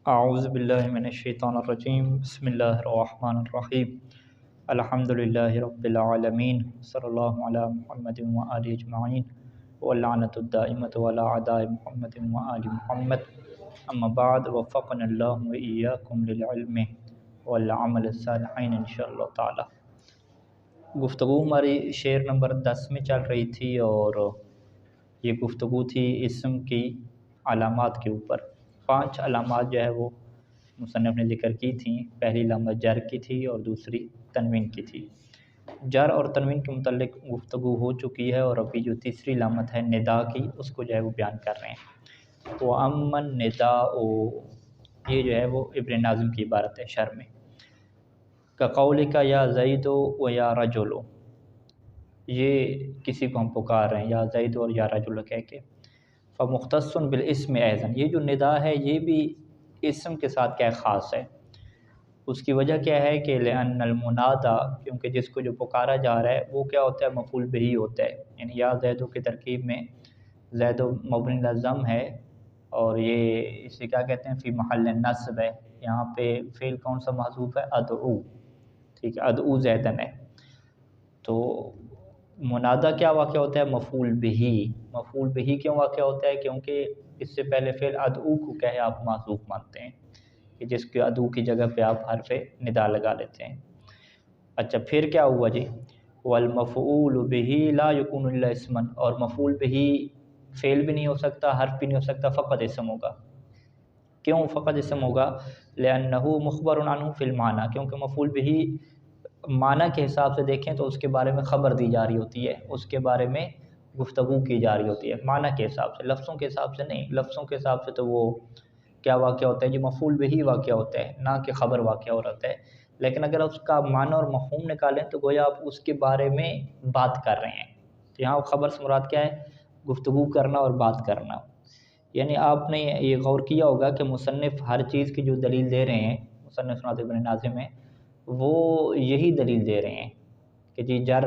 اعوذ باللہ من الشیطان الرجیم بسم اللہ الرحمن الرحیم الحمدللہ رب العالمین صلی اللہ علی محمد وآلہ اجمعین واللعنۃ الدائمۃ علی اعداء محمد وآل محمد اما بعد وفقنا اللہ وإیاکم للعلم والعمل الصالحین انشاءاللہ تعالی۔ گفتگو ہماری شعر نمبر 10 میں چل رہی تھی اور یہ گفتگو تھی اسم کی علامات کے اوپر۔ 5 علامات جو ہے وہ مصنف نے ذکر کی تھیں۔ پہلی علامت جر کی تھی اور دوسری تنوین کی تھی۔ جر اور تنوین کے متعلق گفتگو ہو چکی ہے اور ابھی جو تیسری علامت ہے ندا کی، اس کو جو ہے وہ بیان کر رہے ہیں۔ وَأَمَّا النِّدَاءُ، یہ جو ہے وہ ابن ناظم کی عبارت ہے شرح میں۔ كَقَوْلِكَ یا زید و یا رجل، یہ کسی کو ہم پکار رہے ہیں یا زید اور یا رجل کہہ کے۔ فمختص بالاسم ایضا، یہ جو ندا ہے یہ بھی اسم کے ساتھ کیا خاص ہے۔ اس کی وجہ کیا ہے کہ لأن المنادى، کیونکہ جس کو جو پکارا جا رہا ہے وہ کیا ہوتا ہے، مفعول بہ ہوتا ہے۔ یعنی یا زیدو کی ترکیب میں زیدو مبنی علی الضم ہے اور یہ اسے کیا کہتے ہیں، فی محل نصب ہے۔ یہاں پہ فعل کون سا محذوف ہے، ادعو، ٹھیک ہے، ادعو زیدن ہے۔ تو منادہ کیا واقع ہوتا ہے، مفعول بہ۔ مفعول بہ کیوں واقع ہوتا ہے، کیونکہ اس سے پہلے فعل ادعو کو کیا ہے آپ معذوف مانتے ہیں کہ جس کے ادعو کی جگہ پہ آپ حرف ندا لگا لیتے ہیں۔ اچھا پھر کیا ہوا جی، والمفعول بہ لا یکون الا اسما، اور مفعول بہ فعل بھی نہیں ہو سکتا، حرف بھی نہیں ہو سکتا، فقط اسم ہوگا۔ کیوں فقط اسم ہوگا، لأنہ مخبر عنہ فی المعنی، کیونکہ مفعول بہ معنی کے حساب سے دیکھیں تو اس کے بارے میں خبر دی جا رہی ہوتی ہے، اس کے بارے میں گفتگو کی جا رہی ہوتی ہے معنی کے حساب سے، لفظوں کے حساب سے نہیں۔ لفظوں کے حساب سے تو وہ کیا واقع ہوتا ہے جی، مفعول بہ واقع ہوتا ہے، نہ کہ خبر واقع ہو رہتا ہے۔ لیکن اگر اس کا معنی اور مفہوم نکالیں تو گویا آپ اس کے بارے میں بات کر رہے ہیں۔ تو یہاں خبر سے مراد کیا ہے، گفتگو کرنا اور بات کرنا۔ یعنی آپ نے یہ غور کیا ہوگا کہ مصنف ہر چیز کی جو دلیل دے رہے ہیں، مصنف ابن ناظم ہے، وہ یہی دلیل دے رہے ہیں کہ جی جر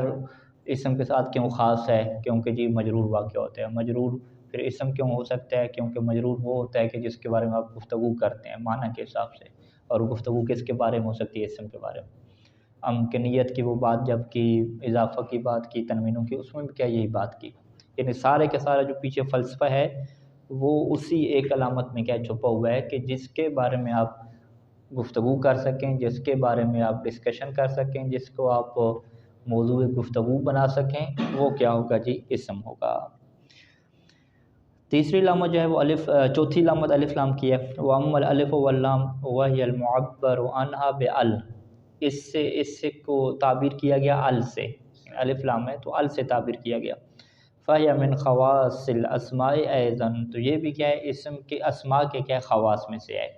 اسم کے ساتھ کیوں خاص ہے، کیونکہ جی مجرور واقع ہوتا ہے۔ مجرور پھر اسم کیوں ہو سکتا ہے، کیونکہ مجرور وہ ہوتا ہے کہ جس کے بارے میں آپ گفتگو کرتے ہیں معنی کے حساب سے، اور گفتگو کس کے بارے میں ہو سکتی ہے، اسم کے بارے میں۔ امکنیت کی وہ بات جب کی، اضافہ کی بات کی، تنوینوں کی، اس میں بھی کیا یہی بات کی۔ یعنی سارے کے سارا جو پیچھے فلسفہ ہے وہ اسی ایک علامت میں کیا چھپا ہوا ہے کہ جس کے بارے میں آپ گفتگو کر سکیں، جس کے بارے میں آپ ڈسکشن کر سکیں، جس کو آپ موضوع گفتگو بنا سکیں، وہ کیا ہوگا جی، اسم ہوگا۔ تیسری علامت جو ہے وہ چوتھی علامت الف لام کی ہے۔ وَأَمَّا الْأَلِفُ وَاللَّامُ وَهِيَ الْمُعَبَّرُ عَنْهَا بِأَلْ، اس سے کو تعبیر کیا گیا ال سے، الف لام ہے تو ال سے تعبیر کیا گیا۔ فَهِيَ مِنْ خَوَاصِ الْأَسْمَاءِ أَيْضًا، تو یہ بھی کیا ہے، اسم کے اسماء کے کیا خواص میں سے ہے۔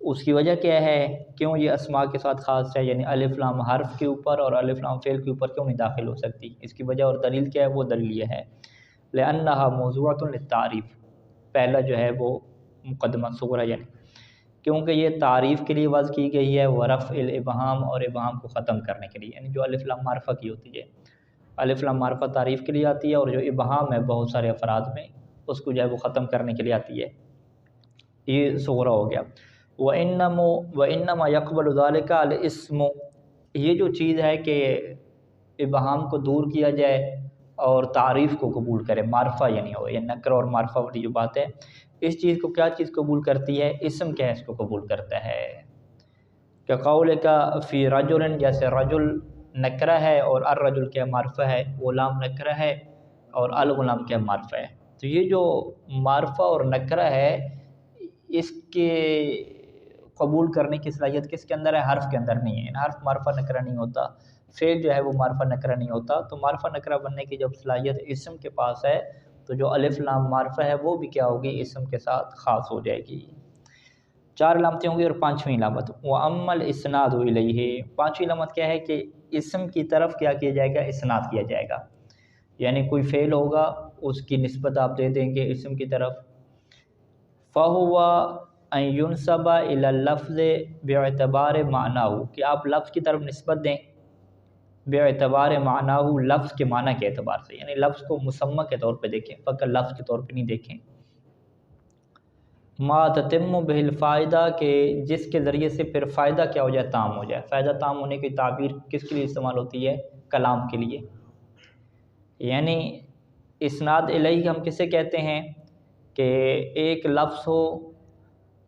اس کی وجہ کیا ہے، کیوں یہ اسماء کے ساتھ خاص ہے، یعنی الف لام حرف کے اوپر اور الف لام فعل کے اوپر کیوں نہیں داخل ہو سکتی، اس کی وجہ اور دلیل کیا ہے، وہ دلیل یہ ہے لأنها موضوعۃ للتعریف، پہلا جو ہے وہ مقدمہ صغری، یعنی کیونکہ یہ تعریف کے لیے وضع کی گئی ہے، ورفع الابہام، اور ابہام کو ختم کرنے کے لیے، یعنی جو الف لام معرفہ کی ہوتی ہے، الف لام معرفہ تعریف کے لیے آتی ہے، اور جو ابہام ہے بہت سارے افراد میں، اس کو جو ہے وہ ختم کرنے کے لیے آتی ہے۔ یہ صغرا ہو گیا۔ وَإِنَّمَا يَقْبَلُ ذَلِكَ الْإِسْمُ، یہ جو چیز ہے کہ ابہام کو دور کیا جائے اور تعریف کو قبول کرے، معرفہ یعنی ہو، یہ نکر اور معرفہ والی جو بات ہے، اس چیز کو کیا چیز قبول کرتی ہے، اسم کیا ہے اس کو قبول کرتا ہے۔ کہ قولک فی رجل، جیسے رجل نکرہ ہے اور الرجل کیا معرفہ ہے، غلام نکرہ ہے اور الغلام کیا معرفہ ہے۔ تو یہ جو معرفہ اور نکرہ ہے، اس کے قبول کرنے کی صلاحیت کس کے اندر ہے، حرف کے اندر نہیں ہے۔ حرف معرفہ نکرہ نہیں ہوتا، فعل جو ہے وہ معرفہ نکرہ نہیں ہوتا، تو معرفہ نکرہ بننے کی جب صلاحیت اسم کے پاس ہے تو جو الف لام معرفہ ہے وہ بھی کیا ہوگی، اسم کے ساتھ خاص ہو جائے گی۔ 4 علامتیں ہوں گی اور 5ویں علامت وَأَمَّا الْإِسْنَادُ إِلَيْهِ، 5ویں علامت کیا ہے کہ اسم کی طرف کیا کیا جائے گا، اسناد کیا جائے گا، یعنی کوئی فعل ہوگا اس کی نسبت آپ دے دیں گے اسم کی طرف۔ فَهُوَ أَن يُنْسَبَ إِلَى اللَّفْظِ بِاعْتِبَارِ مَعْنَاهُ، کہ آپ لفظ کی طرف نسبت دیں باعتبار معناہ، لفظ کے معنی کے اعتبار سے، یعنی لفظ کو مسمى کے طور پہ دیکھیں، فقط لفظ کے طور پہ نہیں دیکھیں۔ ما تتم بہل فائدہ کہ جس کے ذریعے سے پھر فائدہ کیا ہو جائے، تام ہو جائے۔ فائدہ تام ہونے کی تعبیر کس کے لیے استعمال ہوتی ہے؟ کلام کے لیے۔ یعنی اسناد الیہ ہم کسے کہتے ہیں کہ ایک لفظ ہو،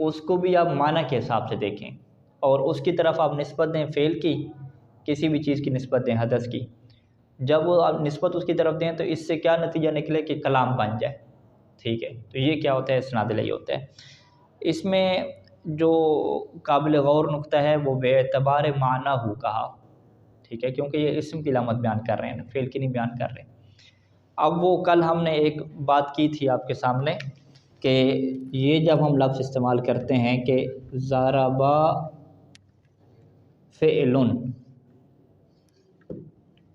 اس کو بھی آپ معنی کے حساب سے دیکھیں اور اس کی طرف آپ نسبت دیں فعل کی، کسی بھی چیز کی نسبت دیں حدث کی۔ جب وہ آپ نسبت اس کی طرف دیں تو اس سے کیا نتیجہ نکلے کہ کلام بن جائے، ٹھیک ہے۔ تو یہ کیا ہوتا ہے؟ اسناد الیہ ہوتا ہے۔ اس میں جو قابل غور نقطہ ہے وہ بے اعتبار معنی ہو کہا، ٹھیک ہے، کیونکہ یہ اسم کی علامت بیان کر رہے ہیں، فعل کی نہیں بیان کر رہے۔ اب وہ کل ہم نے ایک بات کی تھی آپ کے سامنے کہ یہ جب ہم لفظ استعمال کرتے ہیں کہ ضرب فعل،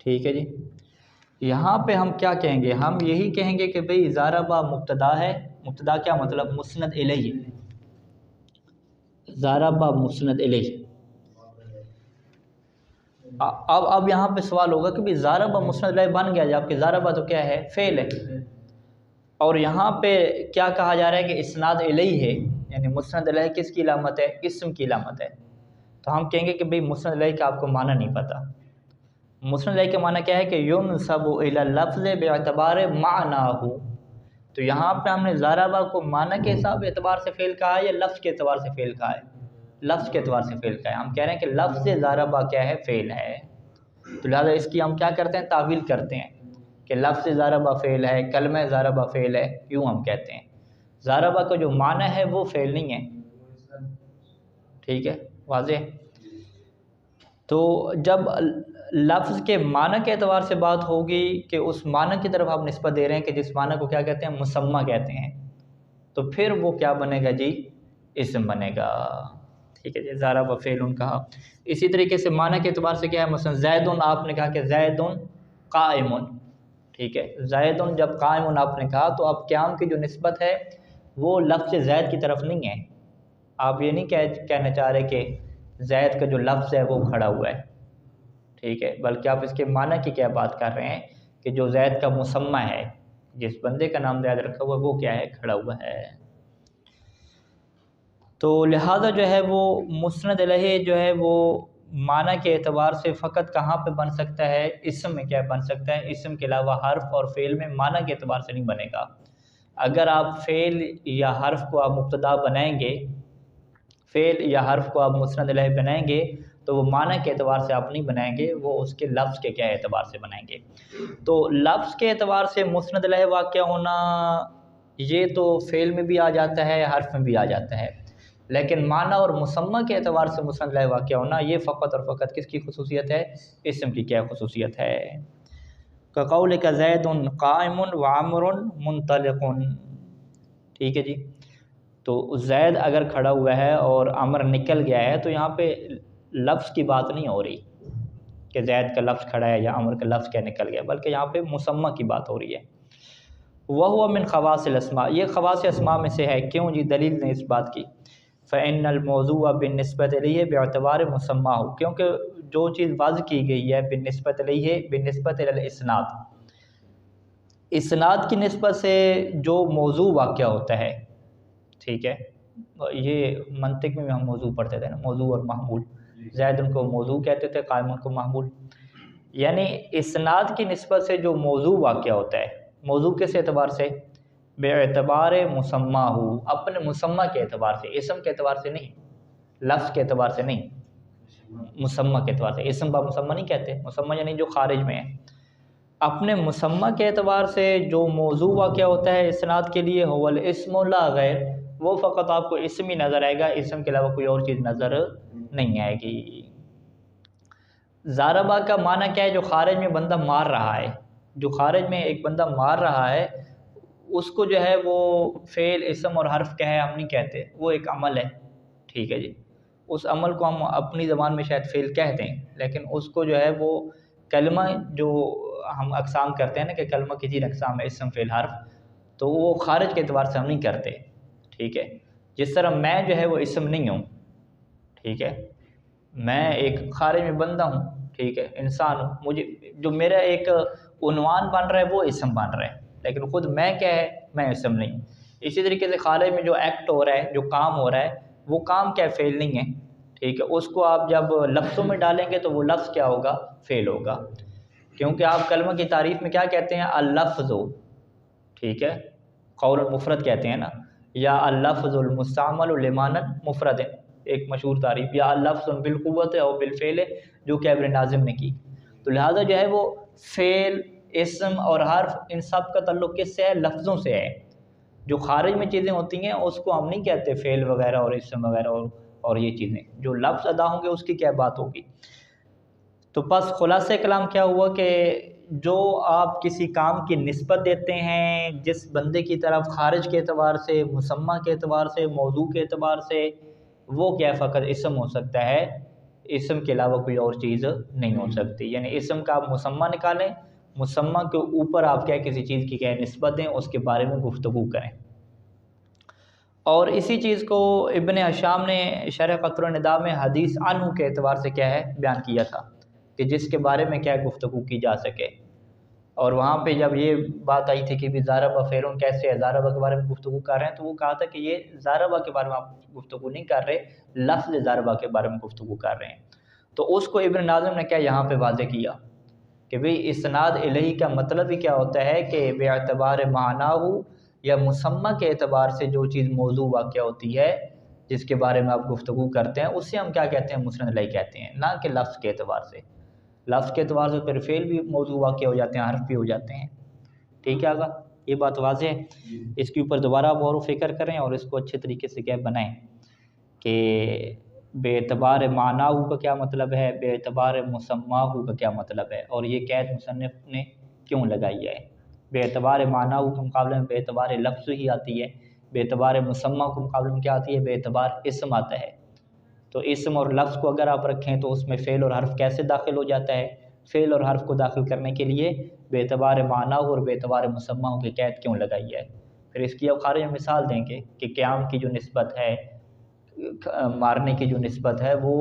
ٹھیک ہے جی، یہاں پہ ہم کیا کہیں گے؟ ہم یہی کہیں گے کہ بھئی ضرب مبتدا ہے، مبتدا کیا مطلب؟ مسند الیہ، ضرب مسند الیہ۔ اب یہاں پہ سوال ہوگا کہ بھئی ضرب مسند الیہ بن گیا، جبکہ ضرب تو کیا ہے؟ فعل ہے، اور یہاں پہ کیا کہا جا رہا ہے کہ اسناد الیہ ہے، یعنی مسند الیہ کس کی علامت ہے؟ اسم کی علامت ہے۔ تو ہم کہیں گے کہ بھئی مسند الیہ کا آپ کو معنی نہیں پتہ۔ مسند الیہ کا معنی کیا ہے کہ ینسب الی اللفظ باعتبار معناہ۔ تو یہاں پہ ہم نے ضربہ کو معنی کے حساب اعتبار سے فعل کہا ہے یا لفظ کے اعتبار سے فعل کہا ہے؟ لفظ کے اعتبار سے فعل کہا ہے۔ ہم کہہ رہے ہیں کہ لفظ ضربہ کیا ہے؟ فعل ہے۔ تو لہٰذا اس کی ہم کیا کرتے ہیں؟ تعویل کرتے ہیں کہ لفظ ضربہ فعل ہے، کلمہ ضربہ فعل ہے، یوں ہم کہتے ہیں۔ ضربہ کا جو معنی ہے وہ فعل نہیں ہے، ٹھیک ہے، واضح۔ تو جب لفظ کے معنی کے اعتبار سے بات ہوگی کہ اس معنی کی طرف آپ نسبت دے رہے ہیں کہ جس معنی کو کیا کہتے ہیں؟ مسمى کہتے ہیں، تو پھر وہ کیا بنے گا جی؟ اسم بنے گا، ٹھیک ہے جی، ضرب فعل کہا۔ اسی طریقے سے معنی کے اعتبار سے کیا ہے؟ مثلا زید، آپ نے کہا کہ زید قائم، ٹھیک ہے، زید جب قائم آپ نے کہا تو اب قیام کی جو نسبت ہے وہ لفظ زید کی طرف نہیں ہے۔ آپ یہ نہیں کہنا چاہ رہے کہ زید کا جو لفظ ہے وہ کھڑا ہوا ہے، ٹھیک ہے، بلکہ آپ اس کے معنی کی کیا بات کر رہے ہیں کہ جو زید کا مسمى ہے، جس بندے کا نام زید رکھا ہوا ہے وہ کیا ہے؟ کھڑا ہوا ہے۔ تو لہذا جو ہے وہ مسند الیہ جو ہے وہ معنی کے اعتبار سے فقط کہاں پہ بن سکتا ہے؟ اسم میں کیا بن سکتا ہے؟ اسم کے علاوہ حرف اور فعل میں معنی کے اعتبار سے نہیں بنے گا۔ اگر آپ فعل یا حرف کو آپ مبتدا بنائیں گے، فعل یا حرف کو آپ مسند الیہ بنائیں گے تو وہ معنی کے اعتبار سے آپ نہیں بنائیں گے، وہ اس کے لفظ کے کیا اعتبار سے بنائیں گے۔ تو لفظ کے اعتبار سے مسند الیہ واقع ہونا یہ تو فعل میں بھی آ جاتا ہے، حرف میں بھی آ جاتا ہے، لیکن معنی اور مسمى کے اعتبار سے مسند الیہ واقع ہونا یہ فقط اور فقط کس کی خصوصیت ہے؟ اسم کی کیا خصوصیت ہے؟ کقولک زید قائم وعمر منطلق، ٹھیک ہے جی۔ تو زید اگر کھڑا ہوا ہے اور عمر نکل گیا ہے تو یہاں پہ لفظ کی بات نہیں ہو رہی کہ زید کا لفظ کھڑا ہے یا عمر کا لفظ کیا نکل گیا، بلکہ یہاں پہ مسمى کی بات ہو رہی ہے۔ وَهُوَ مِنْ خَوَاصِ الْأَسْمَاء، یہ خواص اسماء میں سے ہے۔ کیوں جی؟ دلیل نے اس بات کی، فَإِنَّ الْمَوْضُوعَ بِالنِّسْبَةِ إِلَيْهِ بِاعْتِبَارِ مُسَمَّاهُ، کیونکہ جو چیز واضح کی گئی ہے بِالنِّسْبَةِ إِلَيْهِ بِالنِّسْبَةِ إِلَى الْإِسْنَادِ، اسناد کی نسبت سے جو موضوع واقع ہوتا ہے، ٹھیک ہے، یہ منطق میں ہم موضوع پڑھتے تھے نا، موضوع اور محمول، زید ان کو موضوع کہتے تھے، قائم ان کو محمول، یعنی اسناد کی نسبت سے جو موضوع واقع ہوتا ہے، موضوع کس اعتبار سے؟ بے اعتبار مسمّاہ، اپنے مسمّى کے اعتبار سے، اسم کے اعتبار سے نہیں، لفظ کے اعتبار سے نہیں، مسمّى کے اعتبار سے۔ اسم با مسمّى نہیں کہتے، مسمّى یعنی جو خارج میں ہے، اپنے مسمّى کے اعتبار سے جو موضوع واقع ہوتا ہے اسناد کے لیے، هو الاسم لا غیر، وہ فقط آپ کو اسم ہی نظر آئے گا، اسم کے علاوہ کوئی اور چیز نظر نہیں آئے گی۔ ضربہ کا معنی کیا ہے؟ جو خارج میں بندہ مار رہا ہے، جو خارج میں ایک بندہ مار رہا ہے اس کو جو ہے وہ فعل، اسم اور حرف کیا ہے ہم نہیں کہتے، وہ ایک عمل ہے، ٹھیک ہے جی۔ اس عمل کو ہم اپنی زبان میں شاید فعل کہہ دیں، لیکن اس کو جو ہے وہ کلمہ، جو ہم اقسام کرتے ہیں نا کہ کلمہ کی 3 اقسام ہے، اسم، فعل، حرف، تو وہ خارج کے اعتبار سے ہم نہیں کرتے، ٹھیک ہے۔ جس طرح میں جو ہے وہ اسم نہیں ہوں، ٹھیک ہے، میں ایک خارج میں بندہ ہوں، ٹھیک ہے، انسان ہوں، مجھے جو میرا ایک عنوان بن رہا ہے وہ اسم بن رہا ہے، لیکن خود میں کیا ہے؟ میں اسم نہیں ہوں۔ اسی طریقے سے خارج میں جو ایکٹ ہو رہا ہے، جو کام ہو رہا ہے، وہ کام کیا فعل نہیں ہے، ٹھیک ہے، اس کو آپ جب لفظوں میں ڈالیں گے تو وہ لفظ کیا ہوگا، فعل ہوگا، کیونکہ آپ کلمہ کی تعریف میں کیا کہتے ہیں، اللفظ، ٹھیک ہے، قول المفرد کہتے ہیں نا، یا اللفظ المستعمل لمعنی مفرد، ایک مشہور تعریف، یا اللفظ بالقوت او بالفعل، جو کہ ابن ناظم نے کی. تو لہٰذا جو ہے وہ فعل، اسم اور حرف، ان سب کا تعلق کس سے ہے، لفظوں سے ہے. جو خارج میں چیزیں ہوتی ہیں اس کو ہم نہیں کہتے فعل وغیرہ اور اسم وغیرہ اور یہ چیزیں، جو لفظ ادا ہوں گے اس کی کیا بات ہوگی. تو پس خلاصہ کلام کیا ہوا کہ جو آپ کسی کام کی نسبت دیتے ہیں جس بندے کی طرف، خارج کے اعتبار سے، مسمى کے اعتبار سے، موضوع کے اعتبار سے، وہ کیا فقط اسم ہو سکتا ہے، اسم کے علاوہ کوئی اور چیز نہیں ہو سکتی. یعنی اسم کا آپ مسمى نکالیں، مسمى کے اوپر آپ کیا کسی چیز کی کیا نسبت دیں، اس کے بارے میں گفتگو کریں. اور اسی چیز کو ابن ہشام نے شرح قطر النداء میں حدیث عنہ کے اعتبار سے کیا ہے، بیان کیا تھا کہ جس کے بارے میں کیا گفتگو کی جا سکے. اور وہاں پہ جب یہ بات آئی تھی کہ بھی ضاربہ فعل کیسے ہے، ضاربہ کے بارے میں گفتگو کر رہے ہیں، تو وہ کہا تھا کہ یہ ضاربہ کے بارے میں آپ گفتگو نہیں کر رہے، لفظ ضاربہ کے بارے میں گفتگو کر رہے ہیں. تو اس کو ابن ناظم نے کیا یہاں پہ واضح کیا کہ بھئی اسناد الیہ کا مطلب ہی کیا ہوتا ہے کہ بے اعتبار معناہ یا مسمى کے اعتبار سے جو چیز موضوع واقع ہوتی ہے، جس کے بارے میں آپ گفتگو کرتے ہیں، اس سے ہم کیا کہتے ہیں، مسند الیہ کہتے ہیں، نہ کہ لفظ کے اعتبار سے. لفظ کے اعتبار سے پھر فعل بھی موضوع واقع ہو جاتے ہیں، حرف بھی ہو جاتے ہیں. ٹھیک ہے آگا، یہ بات واضح ہے. اس کے اوپر دوبارہ غور و فکر کریں اور اس کو اچھے طریقے سے کیا بنائیں کہ بے اعتبار معناہ کا کیا مطلب ہے، بے اعتبار مسماہ کا کیا مطلب ہے، اور یہ قید مصنف نے کیوں لگائی ہے. بے اعتبار معناہ کے مقابلے میں بے اعتبار لفظ ہی آتی ہے، بے اعتبار مسمہ کے مقابلے میں کیا آتی ہے، بے اعتبار اسم آتا ہے. تو اسم اور لفظ کو اگر آپ رکھیں تو اس میں فعل اور حرف کیسے داخل ہو جاتا ہے، فعل اور حرف کو داخل کرنے کے لیے بے اعتبار معنی اور بے اعتبار مسمہ کی قید کیوں لگائی ہے. پھر اس کی اب خارج میں مثال دیں گے کہ قیام کی جو نسبت ہے، مارنے کی جو نسبت ہے، وہ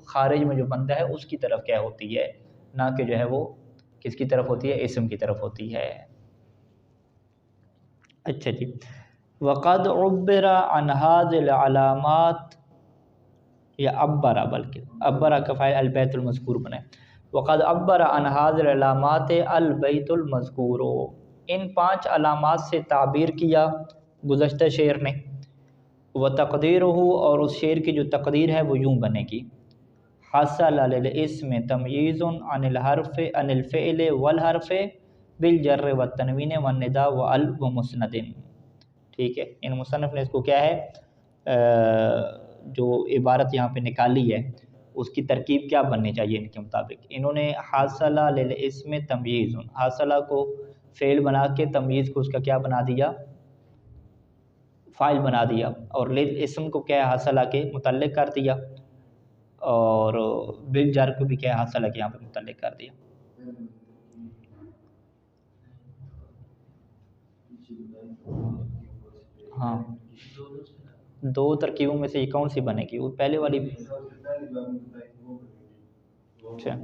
خارج میں جو بندہ ہے اس کی طرف کیا ہوتی ہے، نہ کہ جو ہے وہ کس کی طرف ہوتی ہے، اسم کی طرف ہوتی ہے. اچھا جی، وقد عبر عن هذه العلامات، یا عبرہ، بلکہ عبرہ کا فاعل البیت المذکور بنے. وقد عبر عن هذه العلامات البیت المذکور، ان 5 علامات سے تعبیر کیا گزشتہ شعر نے. وتقدیرہ، اور اس شعر کی جو تقدیر ہے وہ یوں بنے گی، حصل للاسم تمییز عن الحرف عن الفعل والحرف بالجر والتنوین والنداء وال ومسند. ٹھیک ہے، ان مصنف نے اس کو کیا ہے، جو عبارت یہاں پہ نکالی ہے اس کی ترکیب کیا بننی چاہیے ان کے مطابق. انہوں نے حاصلہ للاسم تمییز، حاصلہ کو فعل بنا کے تمییز کو اس کا کیا بنا دیا، فاعل بنا دیا، اور للاسم کو کیا حاصلہ کے متعلق کر دیا، اور بالجر کو بھی کیا حاصلہ کے یہاں پہ متعلق کر دیا. ہاں، 2 ترکیبوں میں سے یہ کون سی بنے گی، وہ پہلے والی. اچھا،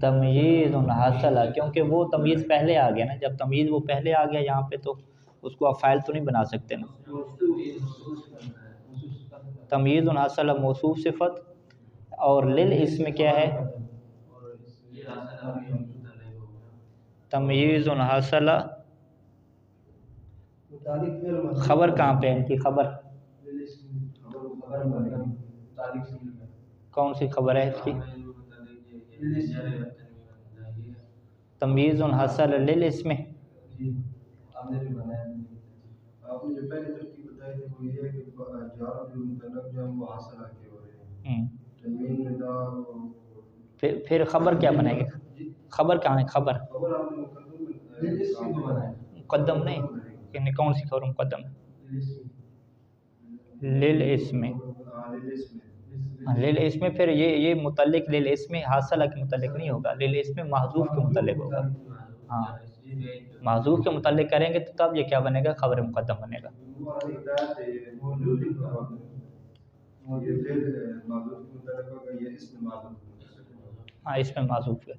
تمییز حاصلہ، کیونکہ وہ تمییز پہلے آ گیا نا، جب تمییز وہ پہلے آ گیا یہاں پہ تو اس کو آپ فاعل تو نہیں بنا سکتے نا. تمییز حاصلہ موصوف صفت، اور للاسم کیا ہے، تمییز حاصلہ. خبر کہاں پہ ہے ان کی، خبر کون سی خبر ہے اس کی، تمییز حاصل للاسم. پھر خبر کیا بنے گی، خبر کہاں ہے، خبر مقدم نہیں، یعنی کون سی خبر مقدم ہے، للاسم. للاسم پھر یہ متعلق للاسم حاصلہ کے متعلق نہیں ہوگا، للاسم محذوف کے متعلق ہوگا. ہاں، محذوف کے متعلق کریں گے تو تب یہ کیا بنے گا، خبر مقدم بنے گا. ہاں، اس میں معذوف ہے،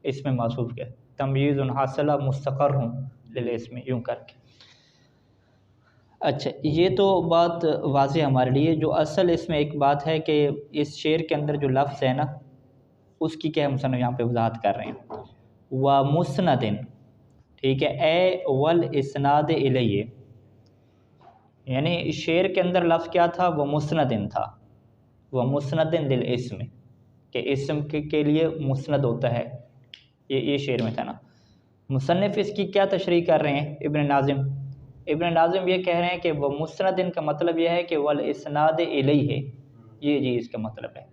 اس میں معذوف ہے، تمییز حاصلہ مستقر ہوں للاسم، یوں کر کے. اچھا، یہ تو بات واضح ہمارے لیے. جو اصل اس میں ایک بات ہے کہ اس شعر کے اندر جو لفظ ہے نا، اس کی کیا مصنف یہاں پہ وضاحت کر رہے ہیں. و مسندن، ٹھیک ہے، اے ول اسناد الیہ، یعنی شعر کے اندر لفظ کیا تھا؟ وہ مسندن تھا. وہ مسندن للاسم، کہ اسم کے لیے مسند ہوتا ہے. یہ شعر میں تھا نا. مصنف اس کی کیا تشریح کر رہے ہیں؟ ابن ناظم یہ کہہ رہے ہیں کہ وہ مسندن کا مطلب یہ ہے کہ والاسناد الیہ، یہ جی اس کا مطلب ہے.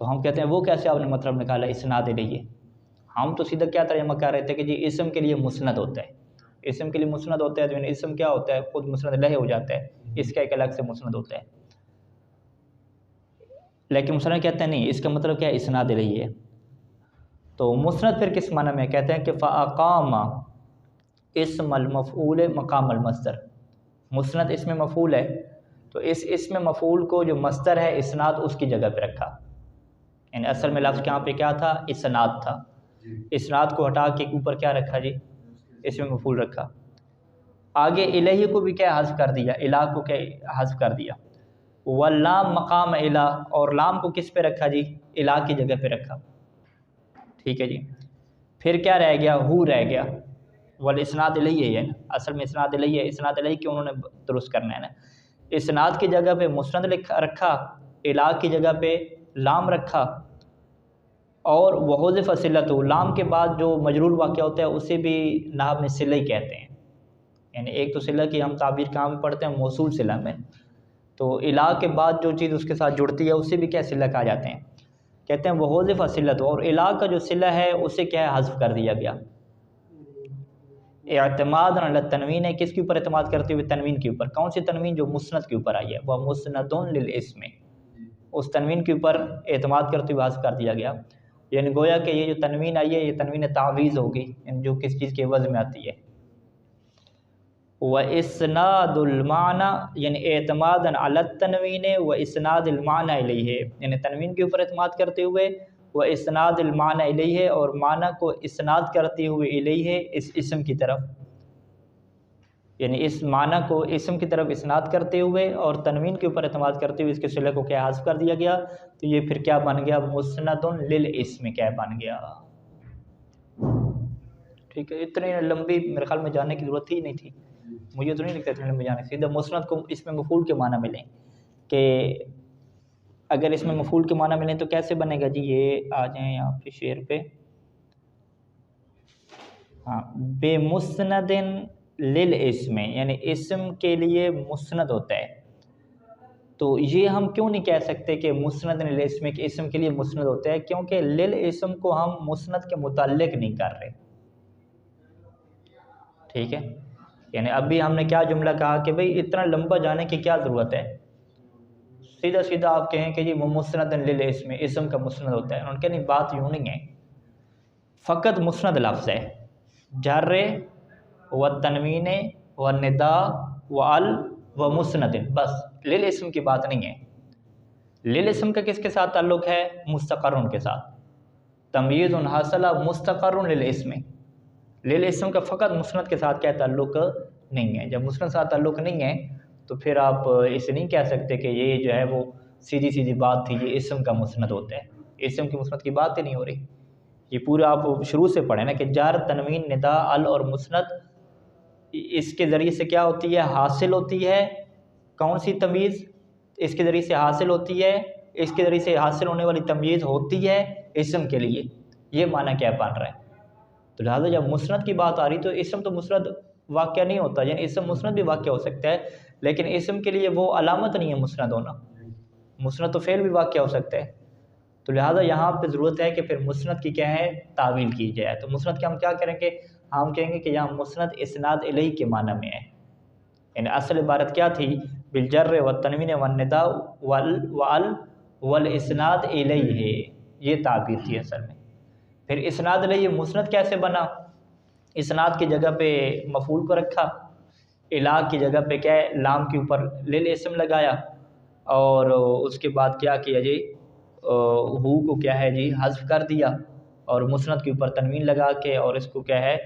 تو ہم کہتے ہیں وہ کیسے آپ نے مطلب نکالا اسناد الیہ؟ ہم تو سیدھا کیا ترجمہ کر رہے تھے کہ جی اسم کے لیے مسند ہوتا ہے. اسم کے لیے مسند ہوتا ہے تو یعنی اسم کیا ہوتا ہے؟ خود مسند لہ ہو جاتا ہے، اس کا ایک الگ سے مسند ہوتا ہے. لیکن مصنف کہتے ہیں نہیں، اس کا مطلب کیا ہے؟ اسناد الیہ ہے. تو مسند پھر کس معنی میں کہتے ہیں کہ فاقام اسم المفعول مقام المصدر. مسند اسم مفعول ہے تو اس اسم مفعول کو جو مصدر ہے اسناد اس کی جگہ پہ رکھا. یعنی اصل میں لفظ یہاں پہ کیا تھا؟ اسناد تھا. اسناد کو ہٹا کے اوپر کیا رکھا جی؟ اسم مفعول رکھا. آگے الہ کو بھی کیا حذف کر دیا؟ الہ کو کیا حذف کر دیا. واللام مقام الہ، اور لام کو کس پہ رکھا جی؟ الہ کی جگہ پہ رکھا. ٹھیک ہے جی. پھر کیا رہ گیا؟ ہو رہ گیا. والاسناد الیہ ہے نا، اصل میں اسناد الیہ ہے. اسناد الیہ کیوں انہوں نے درست کرنا ہے نا. اسناد کی جگہ پہ مسند رکھا، الہ کی جگہ پہ لام رکھا، اور وحذف صلۃ، لام کے بعد جو مجرور واقع ہوتا ہے اسے بھی نحو میں صلہ ہی کہتے ہیں. یعنی ایک تو صلہ کی ہم تعبیر کہاں میں پڑھتے ہیں؟ موصول صلہ میں. تو الہ کے بعد جو چیز اس کے ساتھ جڑتی ہے اسے بھی کیا صلہ کہا جاتے ہیں. کہتے ہیں وحذف صلۃ، اور الہ کا جو صلہ ہے اسے کیا ہے؟ حذف کر دیا گیا. اعتماد علی التنوین ہے، کس کے اوپر اعتماد کرتے ہوئے؟ تنوین کے اوپر. کون سی تنوین؟ جو مسند کے اوپر آئی ہے. وہ مسند للاسم، اس تنوین کے اوپر اعتماد کرتے ہوئے حذف کر دیا گیا. یعنی گویا کہ یہ جو تنوین آئی ہے یہ تنوین تعویض ہوگی، یعنی جو کس چیز کے عوض میں آتی ہے. واسناد المعنی، یعنی اعتماد علی التنوین و اسناد المعنی الیہ، یعنی تنوین کے اوپر اعتماد کرتے ہوئے وہ اسناد المعنی الیہ، اور معنی کو اسناد کرتے ہوئے الیہ، اس اسم کی طرف. یعنی اس معنی کو اسم کی طرف اسناد کرتے ہوئے اور تنوین کے اوپر اعتماد کرتے ہوئے اس کے صلہ کو کیا حذف کر دیا گیا. تو یہ پھر کیا بن گیا؟ مسند للاسم کیا بن گیا. ٹھیک ہے. اتنی لمبی میرے خیال میں جانے کی ضرورت ہی نہیں تھی. مجھے تو نہیں لگتا اتنے لمبے جانے. سیدھا مسند کو اس میں مفعول کے معنی ملیں، کہ اگر اس میں مفعول کے معنی ملیں تو کیسے بنے گا جی؟ یہ آ جائیں یہاں پہ شعر پہ. ہاں، بے مسند للاسم، یعنی اسم کے لیے مسند ہوتا ہے. تو یہ ہم کیوں نہیں کہہ سکتے کہ مسند للاسم کے اسم کے لیے مسند ہوتا ہے؟ کیونکہ للاسم کو ہم مسند کے متعلق نہیں کر رہے. ٹھیک ہے. یعنی ابھی ہم نے کیا جملہ کہا کہ بھئی اتنا لمبا جانے کی کیا ضرورت ہے؟ سیدھا سیدھا آپ کہیں کہ جی وہ مسند للاسم، اسم کا مسند ہوتا ہے. انہوں نے کہا نہیں، بات یوں نہیں ہے. فقط مسند لفظ ہے، جر و تنوین و ندا و ال و مسند، بس. للاسم کی بات نہیں ہے. للاسم کا کس کے ساتھ تعلق ہے؟ مستقر کے ساتھ. تمییز حاصل مستقر للاسم. للاسم کا فقط مسند کے ساتھ کیا تعلق نہیں ہے. جب مسند ساتھ تعلق نہیں ہے تو پھر آپ اسے نہیں کہہ سکتے کہ یہ جو ہے وہ سیدھی سیدھی بات تھی، یہ اسم کا مسند ہوتا ہے. اسم کی مسند کی بات ہی نہیں ہو رہی. یہ پورا آپ شروع سے پڑھیں نا کہ جار، تنوین، ندا، ال اور مسند، اس کے ذریعے سے کیا ہوتی ہے؟ حاصل ہوتی ہے. کون سی تمیز اس کے ذریعے سے حاصل ہوتی ہے؟ اس کے ذریعے سے حاصل ہونے والی تمیز ہوتی ہے اسم کے لیے. یہ معنی کیا بن رہا ہے؟ تو لہٰذا جب مسند کی بات آ رہی تو اسم تو مسند واقعہ نہیں ہوتا. یعنی اسم مسند بھی واقع ہو سکتا ہے لیکن اسم کے لیے وہ علامت نہیں ہے مسند ہونا. مسند تو فعل بھی واقع ہو سکتا ہے. تو لہٰذا یہاں پہ ضرورت ہے کہ پھر مسند کی کیا ہے؟ تعویل کی جائے. تو مسند کے ہم کیا کریں گے؟ ہم کہیں گے کہ یہاں مسند اسناد الیہ کے معنی میں ہے. یعنی اصل عبارت کیا تھی؟ بالجر والتنوین والندا وال والاسناد الیہ، یہ تعبیر تھی اصل میں. پھر اسناد الیہ مسند کیسے بنا؟ اسناد کی جگہ پہ مفعول کو رکھا، الہ کی جگہ پہ کیا ہے؟ لام کے اوپر للاسم لگایا، اور اس کے بعد کیا کیا جی؟ ہو کو کیا ہے جی؟ حذف کر دیا، اور مسند کے اوپر تنوین لگا کے اور اس کو کیا ہے؟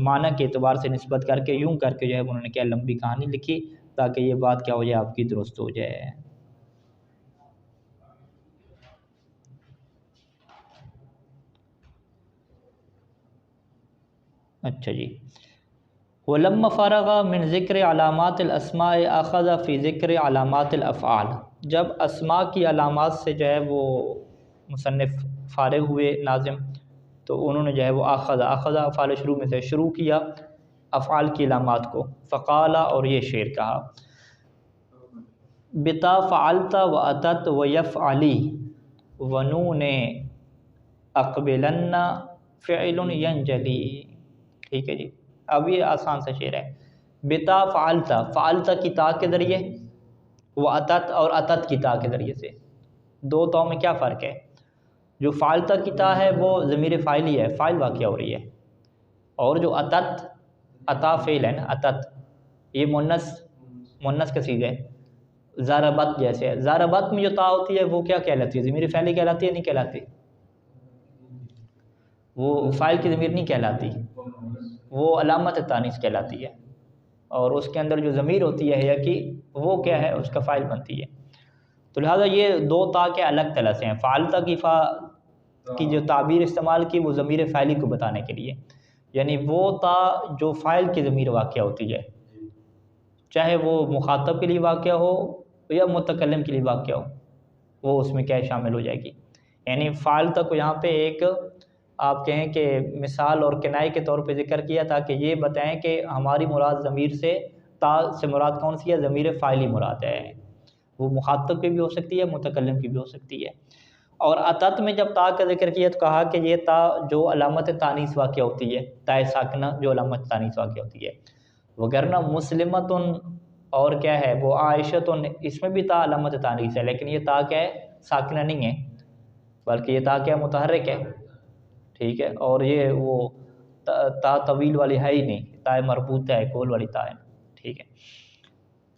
معنی کے اعتبار سے نسبت کر کے یوں کر کے جو ہے انہوں نے کیا لمبی کہانی لکھی تاکہ یہ بات کیا ہو جائے آپ کی درست ہو جائے۔ اچھا جی، ولما فرغ من ذکر علامات الاسماء اخذ فی ذکر علامات الافعال، جب اسماء کی علامات سے جو ہے وہ مصنف فارغ ہوئے ناظم، تو انہوں نے جو ہے وہ اخذ افعال شروع میں سے شروع کیا افعال کی علامات کو، فقال، اور یہ شعر کہا، بتا فعلت و اتت و یفعلی ونون اقبلن فعل ینجلی۔ ٹھیک ہے جی، اب یہ آسان سا شعر ہے۔ بتا فعلت کی تا کے ذریعے، و اتت اور اتت کی تا کے ذریعے سے، دو تاؤں میں کیا فرق ہے؟ جو فعلت کی تا ہے وہ ضمیر فاعلی ہے، فاعل واقع ہو رہی ہے، اور جو اتت، اتا فعل ہے نا، اتت یہ مؤنث کا صیغہ ہے، ضربت جیسے ہے، ضربت میں جو تا ہوتی ہے وہ کیا کہلاتی ہے؟ ضمیر فعلی کہلاتی ہے نہیں کہلاتی؟ وہ فاعل کی ضمیر نہیں کہلاتی، وہ علامت تانیث کہلاتی ہے، اور اس کے اندر جو ضمیر ہوتی ہے یا کی وہ کیا ہے؟ اس کا فاعل بنتی ہے۔ تو لہٰذا یہ دو تا کے الگ طرح سے ہیں۔ فعلتا کی فا کی جو تعبیر استعمال کی وہ ضمیر فاعلی کو بتانے کے لیے، یعنی وہ تا جو فاعل کی ضمیر واقع ہوتی ہے، چاہے وہ مخاطب کے لیے واقع ہو یا متکلم کے لیے واقع ہو، وہ اس میں کیا شامل ہو جائے گی۔ یعنی فعلتا کو یہاں پہ ایک آپ کہیں کہ مثال اور کنائے کے طور پہ ذکر کیا تاکہ یہ بتائیں کہ ہماری مراد ضمیر سے، تا سے مراد کون سی ہے؟ ضمیر فاعلی مراد ہے، وہ مخاطب کی بھی ہو سکتی ہے، متکلم کی بھی ہو سکتی ہے۔ اور اتت میں جب تا کا ذکر کیا تو کہا کہ یہ تا جو علامت تانیث واقع ہوتی ہے، تا ساکنہ جو علامت تانیث واقع ہوتی ہے، وگرنہ مسلمتن اور کیا ہے وہ عائشتن، اس میں بھی تا علامت تانیث ہے، لیکن یہ تا کیا ہے؟ ساکنہ نہیں ہے، بلکہ یہ تا کیا؟ متحرک ہے۔ ٹھیک ہے، اور یہ وہ تا طویل والی ہے ہی نہیں، تا مربوط ہے، کول والی تا ہے۔ ٹھیک ہے،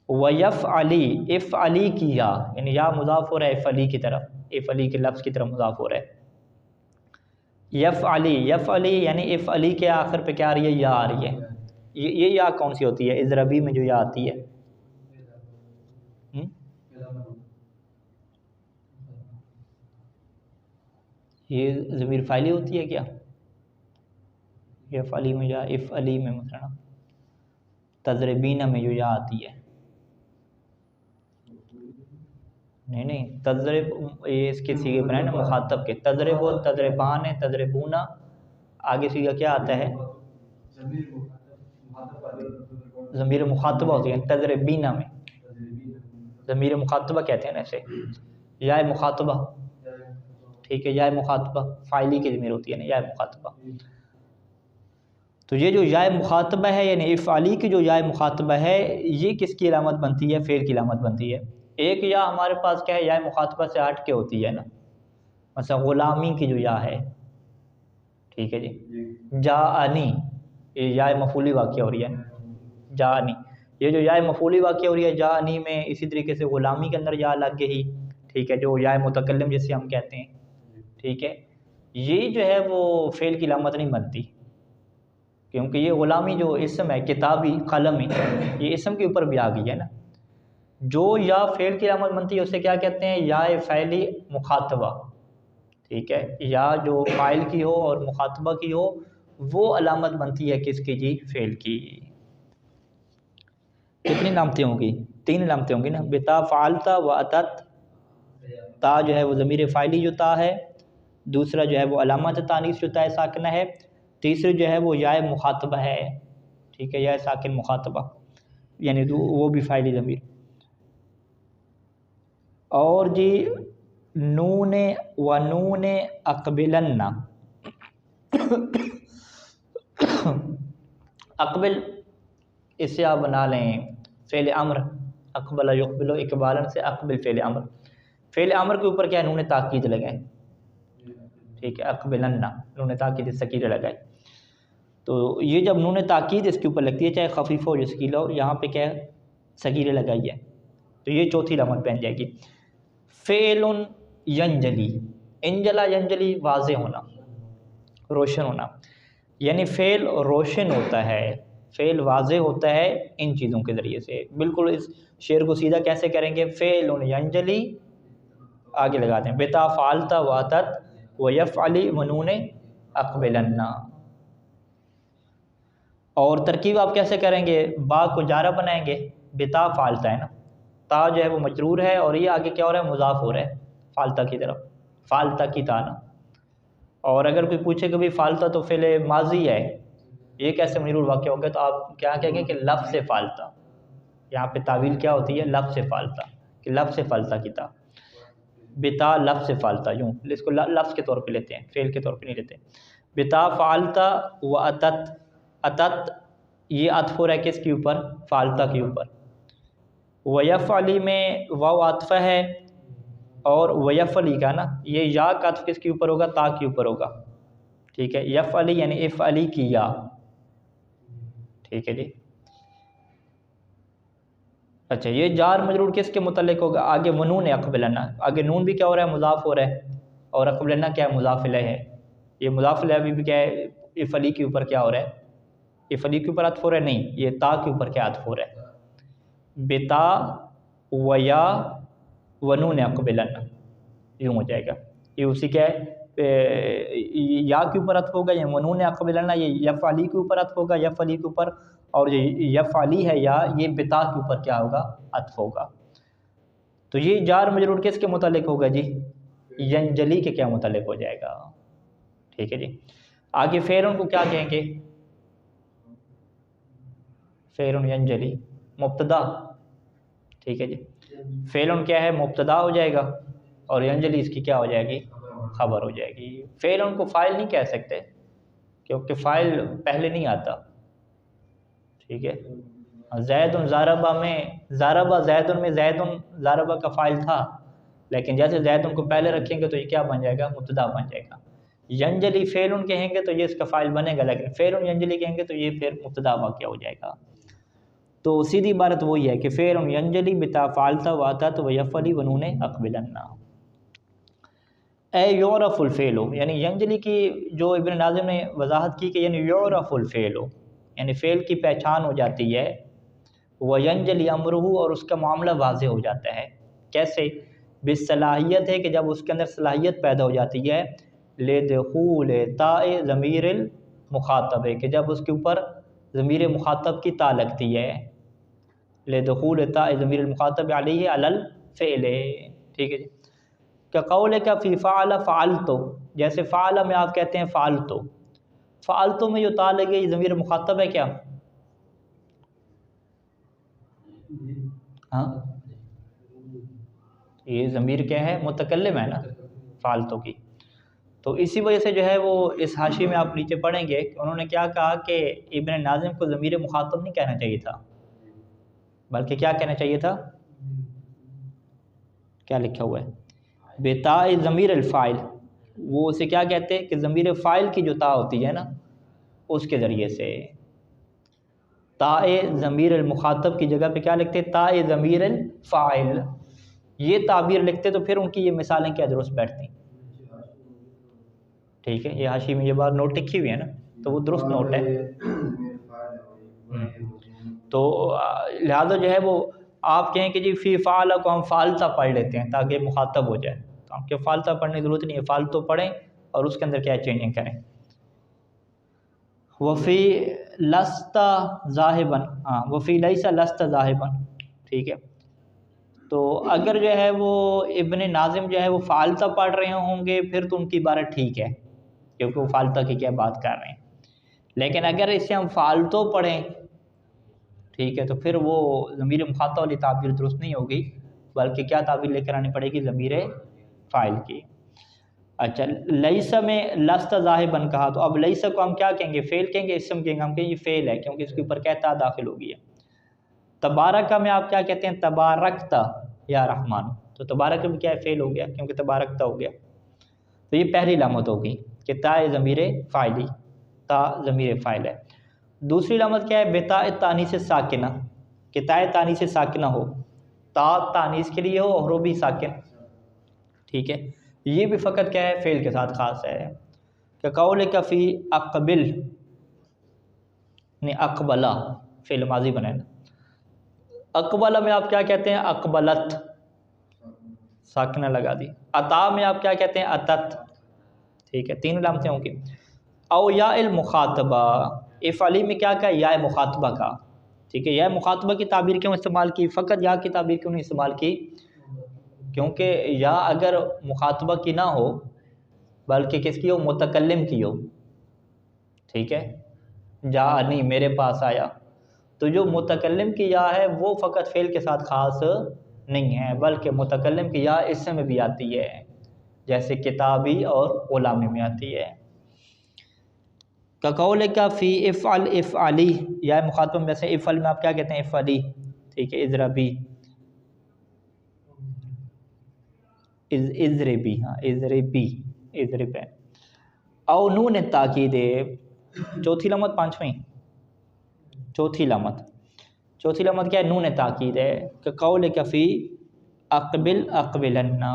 وَيَفْعَلِي، افعلی کی یا، یعنی یا مضاف ہو رہا ہے افعلی کی طرف، افعلی کے لفظ کی طرف مضاف ہو رہا ہے۔ یفعلی یعنی افعلی کے آخر پہ کیا آ رہی ہے؟ یا آ رہی ہے۔ یہ یا کون سی ہوتی ہے؟ اضربی میں جو یا آتی ہے، یہ ضمیر فاعلی ہوتی ہے کیا؟ یفعلی میں یا، افعلی میں مثلا تضربین میں جو یا آتی ہے، نہیں تضرب، یہ اس کے سیغے بنائے نا مخاطب کے، تضرب و تضربان، تضربونا، آگے سیغہ کیا آتا ہے؟ ضمیر مخاطبہ ہوتی ہے تضربینہ میں، ضمیر مخاطبہ کہتے ہیں نا اسے، یا مخاطبہ۔ ٹھیک ہے، یا مخاطبہ فاعلی کی ضمیر ہوتی ہے نا، یا مخاطبہ۔ تو یہ جو یا مخاطبہ ہے، یعنی افعلی کی جو یا مخاطبہ ہے، یہ کس کی علامت بنتی ہے؟ فعل کی علامت بنتی ہے۔ ایک یا ہمارے پاس کیا ہے؟ یا مخاطبہ سے ہٹ کے ہوتی ہے نا، مثلا غلامی کی جو یا ہے، ٹھیک ہے جی، جاءنی، یہ یا مفعولی واقع ہو رہی ہے، جاءنی، یہ جو یا مفعولی واقع ہو رہی ہے جاءنی میں، اسی طریقے سے غلامی کے اندر یا لگ گئی، ٹھیک ہے، جو یا متکلم جسے ہم کہتے ہیں، ٹھیک ہے، یہ جو ہے وہ فعل کی علامت نہیں بنتی، کیونکہ یہ غلامی جو اسم ہے، کتابی، قلمی، یہ اسم کے اوپر بھی آ گئی ہے نا۔ جو یا فعل کی علامت بنتی ہے اسے کیا کہتے ہیں؟ یا فعلی مخاطبہ، ٹھیک ہے، یا جو فاعل کی ہو اور مخاطبہ کی ہو وہ علامت بنتی ہے کس کی جی؟ فعل کی۔ کتنی علامتیں ہوں گی؟ 3 علامتیں ہوں گی نا، بتا فعلتا و اتت، تا جو ہے وہ ضمیر فاعلی جو تا ہے، دوسرا جو ہے وہ علامت تانیث جو تا ساکنہ ہے، تیسری جو ہے وہ یا مخاطبہ ہے، ٹھیک ہے، یا ساکن مخاطبہ، یعنی وہ بھی فاعلی ضمیر۔ اور جی نون و نون اقبلن، اقبل اس سے آپ بنا لیں فعل امر، اقبل یقبل اقبالاً سے اقبل فعل امر، فعل امر کے اوپر کیا ہے؟ نون تاکید لگائیں، ٹھیک ہے، اقبلن، نون تاکید سکیرہ لگائیں، تو یہ جب نون تاکید اس کے اوپر لگتی ہے چاہے خفیف ہو یا ثقیلہ ہو، یہاں پہ کیا ہے؟ سکیرہ لگائی ہے، تو یہ چوتھی علامت بن جائے گی۔ فعل ینجلی، انجلا ینجلی واضح ہونا، روشن ہونا، یعنی فعل روشن ہوتا ہے، فعل واضح ہوتا ہے ان چیزوں کے ذریعے سے۔ بالکل اس شعر کو سیدھا کیسے کریں گے؟ فعل ینجلی، آگے لگا دیں بتا فعلتا واتت ویفعلی ونون اقبلنا۔ اور ترکیب آپ کیسے کریں گے؟ با کو جارہ بنائیں گے، بتا فعلتا ہے نا، تا جو ہے وہ مجرور ہے اور یہ آگے کیا ہو رہا ہے؟ مضاف ہو رہا ہے فعلتا کی طرف، فعلتا کی تا نا۔ اور اگر کوئی پوچھے کہ بھی فعلتا تو فعل ماضی ہے، یہ کیسے مجرور واقع ہوگا؟ تو آپ کیا کہیں گے کہ لفظ سے فعلتا، یہاں پہ تعویل کیا ہوتی ہے؟ لفظ سے فعلتا، کہ لفظ سے فعلتا کی تا، بتا لفظ سے فعلتا، یوں اس کو لفظ کے طور پہ لیتے ہیں، فعل کے طور پہ نہیں لیتے۔ بتا فعلتا و اتت، اتت یہ عطف ہو رہا ہے کس کے اوپر؟ فعلتا کے اوپر۔ ویفعلی میں واو عطف ہے، اور ویفعلی کا نا یہ یا کا عطف کس کے اوپر ہوگا؟ تا کے اوپر ہوگا، ٹھیک ہے۔ یفعلی یعنی افعلی کی یا، ٹھیک ہے جی۔ اچھا یہ جار مجرور کس کے متعلق ہوگا؟ آگے ونون اقبلنا، آگے نون بھی کیا ہو رہا ہے؟ مضاف ہو رہا ہے، اور اقبلنا کیا ہے؟ مضاف الیہ ہے۔ یہ مضاف الیہ بھی کیا ہے؟ افعلی کے اوپر کیا ہو رہا ہے؟ افعلی کے اوپر عطف ہو رہا ہے؟ نہیں، یہ تا کے اوپر کیا عطف ہو رہا ہے؟ بتا ویا ونون اقبلنا، یوں ہو جائے گا۔ یہ اسی کیا ہے؟ یا کے اوپر عطف ہوگا، یا ونون اقبلنا یہ یفعلی کے اوپر عطف ہوگا، یفعلی کے اوپر، اور یہ یفعلی ہے یا یہ بتا کے اوپر کیا ہوگا؟ عطف ہوگا۔ تو یہ جار مجرور کس کے متعلق ہوگا جی؟ ینجلی کے کیا متعلق ہو جائے گا، ٹھیک ہے جی۔ آگے فعل کو کیا کہیں گے؟ فعل ینجلی مبتدا، ٹھیک ہے جی۔ فعل کیا ہے؟ مبتدا ہو جائے گا، اور ینجلی اس کی کیا ہو جائے گی؟ خبر ہو جائے گی۔ فعل کو فاعل نہیں کہہ سکتے کیونکہ فاعل پہلے نہیں آتا، ٹھیک ہے۔ زید ضاربہ میں، ضاربہ زید میں، زید ضاربہ کا فاعل تھا، لیکن جیسے زید کو پہلے رکھیں گے تو یہ کیا بن جائے گا؟ مبتدا بن جائے گا۔ ینجلی فعل کہیں گے تو یہ اس کا فاعل بنے گا، لیکن فعل ینجلی کہیں گے تو یہ پھر مبتدا واقع ہو جائے گا۔ تو سیدھی عبارت وہی ہے کہ فعل ینجلی بتا فعلتا واتت ویفعلی ونون اقبلنا۔ اے یعرف الفعل، یعنی ینجلی کی جو ابن ناظم نے وضاحت کی کہ یعنی یعرف الفعل، یعنی فعل کی پہچان ہو جاتی ہے، وینجلی امرہ اور اس کا معاملہ واضح ہو جاتا ہے۔ کیسے؟ بالصلاحیت ہے کہ جب اس کے اندر صلاحیت پیدا ہو جاتی ہے، لدخول تاء ضمیر المخاطب، کہ جب اس کے اوپر ضمیر مخاطب کی تا لگتی ہے، لدخول تاء ضمیر المخاطب علیہ علی الفعل، ٹھیک ہے جی۔ کہ قول کا فی فعل فعلتو، جیسے فعل میں آپ کہتے ہیں فعلتو، فعلتو میں جو تا لگے یہ ضمیر مخاطب ہے کیا؟ ہاں یہ ضمیر کیا ہے؟ متکلم ہے نا فعلتو کی۔ تو اسی وجہ سے جو ہے وہ اس حاشی میں آپ نیچے پڑھیں گے کہ انہوں نے کیا کہا کہ ابن ناظم کو ضمیر مخاطب نہیں کہنا چاہیے تھا، بلکہ کیا کہنا چاہیے تھا؟ کیا لکھا ہوا ہے؟ بتا ضمیر الفاعل، وہ اسے کیا کہتے ہیں کہ ضمیر فاعل کی جو تا ہوتی ہے نا اس کے ذریعے سے، تا ضمیر المخاطب کی جگہ پہ کیا لکھتے؟ تا ضمیر الفاعل، یہ تعبیر لکھتے تو پھر ان کی یہ مثالیں کیا درست بیٹھتی، ٹھیک ہے۔ یہ حاشی میں یہ بات نوٹ لکھی ہوئی ہے نا، تو وہ درست نوٹ ہے۔ تو لہذا جو ہے وہ آپ کہیں کہ جی فی فعل کو ہم فعلتا پڑھ لیتے ہیں تاکہ مخاطب ہو جائے، تو ہم کہ فعلتا پڑھنے کی ضرورت نہیں ہے، فعلتو پڑھیں اور اس کے اندر کیا چینجنگ کریں۔ وفی لست ذاہبا، ہاں وفی لیس لست ذاہبا، ٹھیک ہے۔ تو اگر جو ہے وہ ابن ناظم جو ہے وہ فعلتا پڑھ رہے ہوں گے پھر تو ان کی عبارت ٹھیک ہے کیونکہ وہ فعلتا کی کیا بات کر رہے ہیں، لیکن اگر اسے ہم فعلتو پڑھیں، ٹھیک ہے، تو پھر وہ ضمیر مخاطب والی تعبیر درست نہیں ہوگی، بلکہ کیا تعبیر لے کر آنی پڑے گی؟ ضمیر فاعل کی۔ اچھا لیسا میں لست ذاہباً کہا، تو اب لیسا کو ہم کیا کہیں گے؟ فعل کہیں گے؟ اسم کہیں گے؟ ہم کہیں یہ فعل ہے کیونکہ اس کے اوپر کہتا داخل ہو گیا۔ تبارکہ میں آپ کیا کہتے ہیں؟ تبارکتا یا رحمان، تو تبارک میں کیا ہے؟ فعل ہو گیا کیونکہ تبارکتا ہو گیا، تو یہ پہلی علامت ہوگی کہ تا ضمیر فاعلی، تا ضمیر فاعل ہے۔ دوسری علامت کیا ہے؟ بتا تانیث ساکنہ، کہ تا تانیث ساکنہ ہو، تا تانیث کے لیے ہو اور وہ بھی ساکن، ٹھیک ہے۔ یہ بھی فقط کیا ہے؟ فعل کے ساتھ خاص ہے۔ کہ قول کا فی اقبل، نہیں اقبلا فعل ماضی بنے نا. اقبلا میں آپ کیا کہتے ہیں؟ اقبلت ساکنہ لگا دی. عطا میں آپ کیا کہتے ہیں؟ اتت. ٹھیک ہے، 3 علامتیں ہوں گی. او یا المخاطبہ، افعلی میں کیا کہا؟ یا مخاطبہ کا. ٹھیک ہے، یا مخاطبہ کی تعبیر کیوں استعمال کی؟ فقط یا کی تعبیر کیوں نہیں استعمال کی؟ کیونکہ یا اگر مخاطبہ کی نہ ہو بلکہ کس کی ہو؟ متکلم کی ہو. ٹھیک ہے، جاءنی میرے پاس آیا، تو جو متکلم کی یا ہے وہ فقط فعل کے ساتھ خاص نہیں ہے بلکہ متکلم کی یا اسم میں بھی آتی ہے، جیسے کتابی اور غلامی میں آتی ہے. کقول کا فی افعل افعلی، یا مخاطب میں سے افعل میں آپ کیا کہتے ہیں؟ افعلی. ٹھیک ہے، اضربی اضربی، ہاں اضربی اضرب ہے. او نون تاکید، چوتھی علامت پانچویں، چوتھی علامت کیا ہے؟ نون تاکید ہے. کقول کا فی اقبل اقبلنا.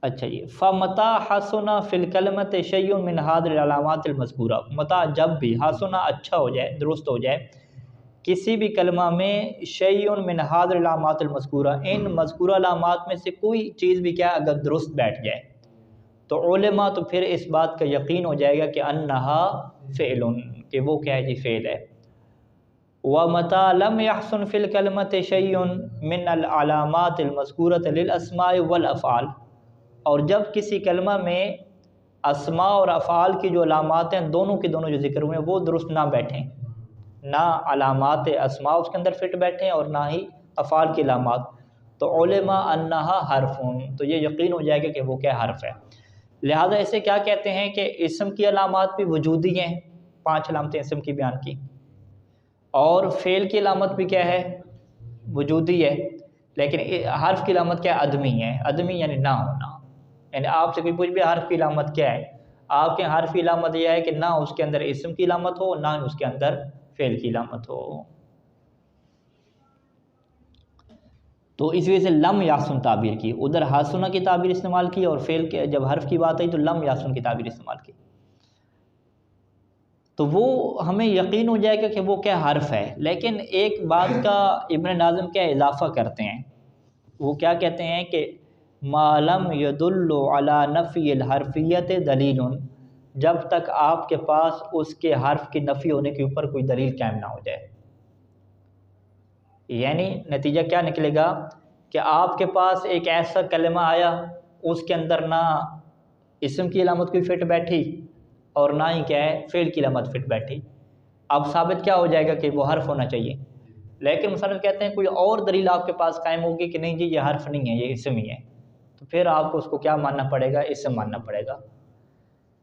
اچھا جی، فمتا حسنا فی الکلمۃ شیء من هذه العلامات المذکورہ، متا جب بھی حسنا اچھا ہو جائے، درست ہو جائے کسی بھی کلمہ میں شیء من هذه العلامات المذکورہ، ان مذکورہ علامات میں سے کوئی چیز بھی کیا اگر درست بیٹھ جائے تو علماء تو پھر اس بات کا یقین ہو جائے گا کہ انہا فعل، کہ وہ کیا ہے جی؟ فعل ہے. وَمَتَى لَمْ يَحْسُنْ فِي الْكَلْمَةِ شَيْءٌ مِّنَ الْعَلَامَاتِ الْمَذْكُورَةِ لِلْأَسْمَاءِ وَالْأَفْعَالِ، اور جب کسی کلمہ میں اسماء اور افعال کی جو علامات ہیں دونوں کے دونوں جو ذکر ہوئے ہیں وہ درست نہ بیٹھیں، نہ علامات اسماء اس کے اندر فٹ بیٹھیں اور نہ ہی افعال کی علامات، تو علماء انہا حرفٌ، تو یہ یقین ہو جائے گا کہ وہ کیا حرف ہے. لہٰذا اسے کیا کہتے ہیں کہ اسم کی علامات بھی وجودی ہیں، 5 علامتیں اسم کی بیان کی، اور فعل کی علامت بھی کیا ہے؟ وجودی ہے، لیکن حرف کی علامت کیا ہے؟ عدمی ہے. عدمی یعنی نہ ہونا. یعنی آپ سے کوئی پوچھ بھی حرف کی علامت کیا ہے، آپ کے حرف کی علامت یہ ہے کہ نہ اس کے اندر اسم کی علامت ہو نہ اس کے اندر فعل کی علامت ہو. تو اس وجہ سے لم یاسن تعبیر کی، ادھر حسنہ کی تعبیر استعمال کی، اور فعل کے جب حرف کی بات آئی تو لم یاسن کی تعبیر استعمال کی. تو وہ ہمیں یقین ہو جائے گا کہ وہ کیا حرف ہے. لیکن ایک بات کا ابن ناظم کیا اضافہ کرتے ہیں، وہ کیا کہتے ہیں کہ ما لم يدل على نفی الحرفیت دلیل، جب تک آپ کے پاس اس کے حرف کی نفی ہونے کے اوپر کوئی دلیل قائم نہ ہو جائے. یعنی نتیجہ کیا نکلے گا کہ آپ کے پاس ایک ایسا کلمہ آیا اس کے اندر نہ اسم کی علامت کوئی فٹ بیٹھی اور نہ ہی کیا ہے فعل کی علامت فٹ بیٹھی. اب ثابت کیا ہو جائے گا کہ وہ حرف ہونا چاہیے. لیکن مصنف کہتے ہیں کوئی اور دلیل آپ کے پاس قائم ہوگی کہ نہیں جی یہ حرف نہیں ہے یہ اسم ہی ہے، تو پھر آپ کو اس کو کیا ماننا پڑے گا؟ اسم ماننا پڑے گا.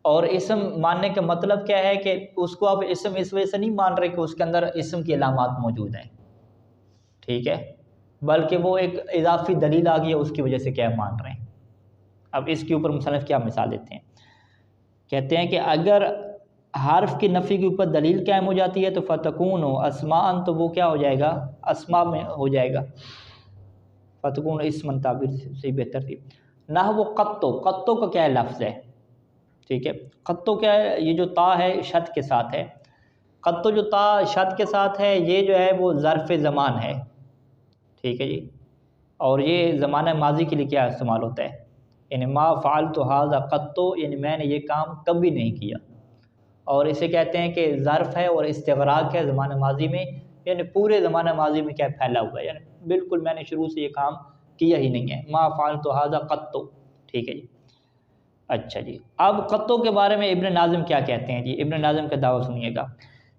اور اسم ماننے کا مطلب کیا ہے کہ اس کو آپ اسم اس وجہ سے نہیں مان رہے کہ اس کے اندر اسم کی علامات موجود ہیں، ٹھیک ہے، بلکہ وہ ایک اضافی دلیل آ گئی ہے اس کی وجہ سے کیا مان رہے ہیں. اب اس کے اوپر مصنف کیا مثال دیتے ہیں، کہتے ہیں کہ اگر حرف کی نفی کے اوپر دلیل قائم ہو جاتی ہے تو فتکون اسماء، تو وہ کیا ہو جائے گا؟ اسماء میں ہو جائے گا. فتکون اسم تعبیر سے بہتر تھی. نہ وہ قطو کا کیا ہے؟ لفظ ہے. ٹھیک ہے، قطو کیا ہے؟ یہ جو تا ہے شد کے ساتھ ہے. قطو جو تا شد کے ساتھ ہے یہ جو ہے وہ ظرف زمان ہے. ٹھیک ہے جی، اور یہ زمانہ ماضی کے لیے کیا استعمال ہوتا ہے؟ یعنی ما فعلت ھذا قطو، یعنی میں نے یہ کام کبھی نہیں کیا. اور اسے کہتے ہیں کہ ظرف ہے اور استغراق ہے زمانہ ماضی میں، یعنی پورے زمانہ ماضی میں کیا پھیلا ہوا ہے، یعنی بالکل میں نے شروع سے یہ کام کیا ہی نہیں ہے. ما فعلت ھذا قطو. ٹھیک ہے جی. اچھا جی، اب قطو کے بارے میں ابن ناظم کیا کہتے ہیں جی؟ ابن ناظم کا دعویٰ سنیے گا.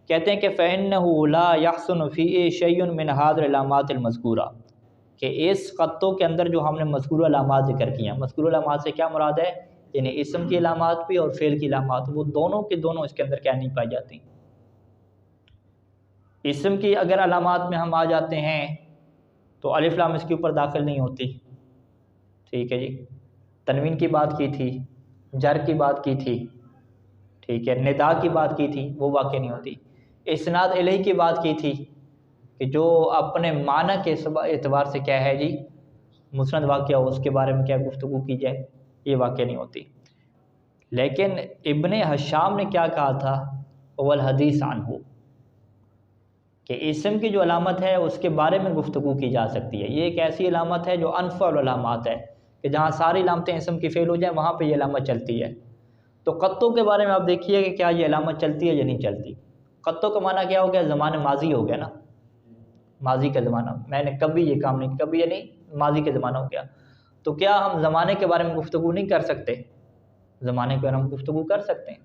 کہتے ہیں کہ فَإِنَّهُ لَا يَحْسُنُ فِيهِ شَيْءٌ مِّنْ هَذِهِ الْعَلَامَاتِ الْمَذْكُورَةِ، کہ اس قطو کے اندر جو ہم نے مذکورہ علامات ذکر کی ہیں، مذکورہ علامات سے کیا مراد ہے؟ یعنی اسم کی علامات بھی اور فعل کی علامات، وہ دونوں کے دونوں اس کے اندر کیا نہیں پائی جاتی. اسم کی اگر علامات میں ہم آ جاتے ہیں تو الف لام اس کے اوپر داخل نہیں ہوتی. ٹھیک ہے جی، تنوین کی بات کی تھی، جر کی بات کی تھی، ٹھیک ہے، ندا کی بات کی تھی، وہ واقع نہیں ہوتی. اسناد الیہ کی بات کی تھی کہ جو اپنے معنی کے اعتبار سے کیا ہے جی مسند واقعہ ہو، اس کے بارے میں کیا گفتگو کی جائے، یہ واقع نہیں ہوتی. لیکن ابن حشام نے کیا کہا تھا؟ والحدیث عنہ، کہ اسم کی جو علامت ہے اس کے بارے میں گفتگو کی جا سکتی ہے. یہ ایک ایسی علامت ہے جو انفع العلامات ہے کہ جہاں ساری علامتیں اسم کی فعل ہو جائیں وہاں پہ یہ علامت چلتی ہے. تو قطو کے بارے میں آپ دیکھیے کہ کیا یہ علامت چلتی ہے یا نہیں چلتی. قطو کا معنی کیا ہو گیا؟ زمان ماضی ہو گیا نا، ماضی کا زمانہ. میں نے کبھی یہ کام نہیں، کبھی یعنی ماضی کا زمانہ ہو گیا. تو کیا ہم زمانے کے بارے میں گفتگو نہیں کر سکتے؟ زمانے کے بارے میں گفتگو کر سکتے ہیں.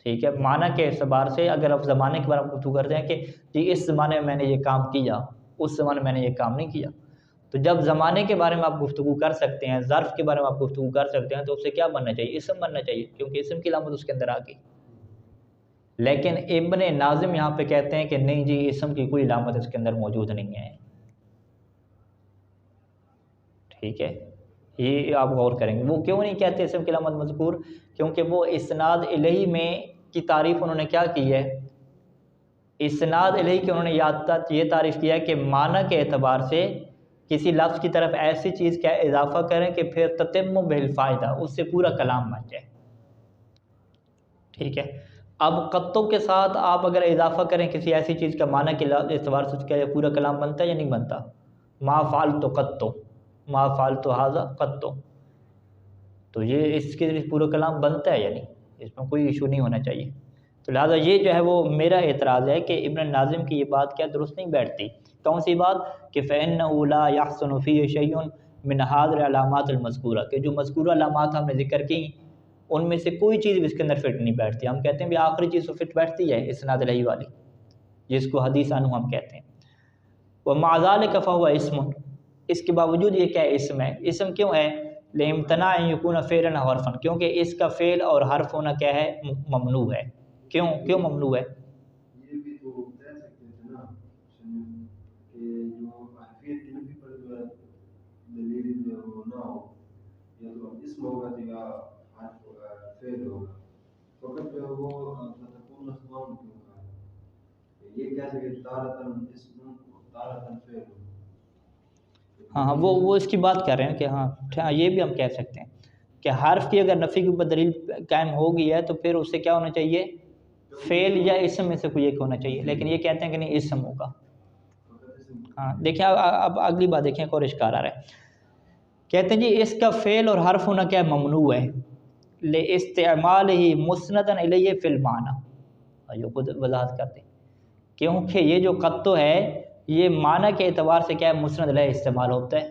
ٹھیک ہے، معنی کے اعتبار سے اگر آپ زمانے کے بارے میں گفتگو کرتے ہیں کہ جی اس زمانے میں میں نے یہ کام کیا، اس زمانے میں نے یہ کام نہیں کیا، تو جب زمانے کے بارے میں آپ گفتگو کر سکتے ہیں، ظرف کے بارے میں آپ گفتگو کر سکتے ہیں، تو اس سے کیا بننا چاہیے؟ اسم بننا چاہیے، کیونکہ اسم کی علامت اس کے اندر آ گئی. لیکن ابن ناظم یہاں پہ کہتے ہیں کہ نہیں جی اسم کی کوئی علامت اس کے اندر موجود نہیں ہے. ٹھیک ہے، یہ آپ غور کریں گے. وہ کیوں نہیں کہتے اسم کی علامت مذکور؟ کیونکہ وہ اسناد الیہ میں کی تعریف انہوں نے کیا کی ہے؟ اسناد الیہ کی انہوں نے یہ تعریف کیا ہے کہ معنی کے اعتبار سے کسی لفظ کی طرف ایسی چیز کا اضافہ کریں کہ پھر تتم بالفائدہ، اس سے پورا کلام بن جائے. ٹھیک ہے، اب قطو کے ساتھ آپ اگر اضافہ کریں کسی ایسی چیز کا معنی کے اعتبار سے، کیا یہ پورا کلام بنتا ہے یا نہیں بنتا؟ ما فعلت قطو، ما فعلت ھذا قطو، تو یہ اس کے پورا کلام بنتا ہے یا نہیں؟ اس میں کوئی ایشو نہیں ہونا چاہیے. تو لہٰذا یہ جو ہے وہ میرا اعتراض ہے کہ ابن ناظم کی یہ بات کیا درست نہیں بیٹھتی. کون سی بات؟ کہ فَإِنَّهُ لَا يَحْسُنُ فِيهِ شَيْءٌ مِنْ هَذِهِ الْعَلَامَاتِ الْمَذْكُورَةِ، کہ جو مذکورہ علامات ہم نے ذکر کی ان میں سے کوئی چیز بھی اس کے اندر فٹ نہیں بیٹھتی. ہم کہتے ہیں بھی آخری چیز تو فٹ بیٹھتی ہے اسناد الیہ والی، جس کو حدیث عنہ ہم کہتے ہیں. وَمَعَ ذَلِكَ فَهُوَ اسْمٌ، اس کے باوجود یہ کیا اسم ہے؟ اسم کیوں ہے؟ لِامْتَنَاعِ أَن يَكُونَ فِعْلًا أَوْ حَرْفًا، کیونکہ اس کا فعل اور حرف ہونا کیا ہے؟ ممنوع ہے. کیوں ممنوع ہے؟ یہ بھی تو کہہ سکتے تھے نا کہ جو حرفیت کی نفی پر جو ہے دلیل جو وہ نہ ہو، یا تو اسم ہوگا یا حرف فعل ہوگا، فقط جو ہے وہ فتکون اسمان کیوں کہا ہے؟ یہ کہہ سکتے تارتاً اسم تارتاً فعل. ہاں وہ اس کی بات کر رہے ہیں کہ ہاں یہ بھی ہم کہہ سکتے ہیں کہ حرف کی اگر نفی کے اوپر دلیل قائم ہو گئی ہے تو پھر اس سے کیا ہونا چاہیے؟ فعل یا اسم میں سے کوئی ایک ہونا چاہیے. لیکن یہ کہتے ہیں کہ نہیں اسم ہوگا. ہاں دیکھیں اب اگلی بات دیکھیں، ایک اور اشکال آ رہا ہے. کہتے ہیں جی اس کا فعل اور حرف ہونا کیا ممنوع ہے لِاِسْتِعْمَالِهِ مُسْنَدًا إِلَيْهِ فِي الْمَعْنَى. یہ خود وضاحت کرتے ہیں کیونکہ یہ جو قطو ہے یہ معنی کے اعتبار سے کیا ہے؟ مسند الیہ استعمال ہوتا ہے.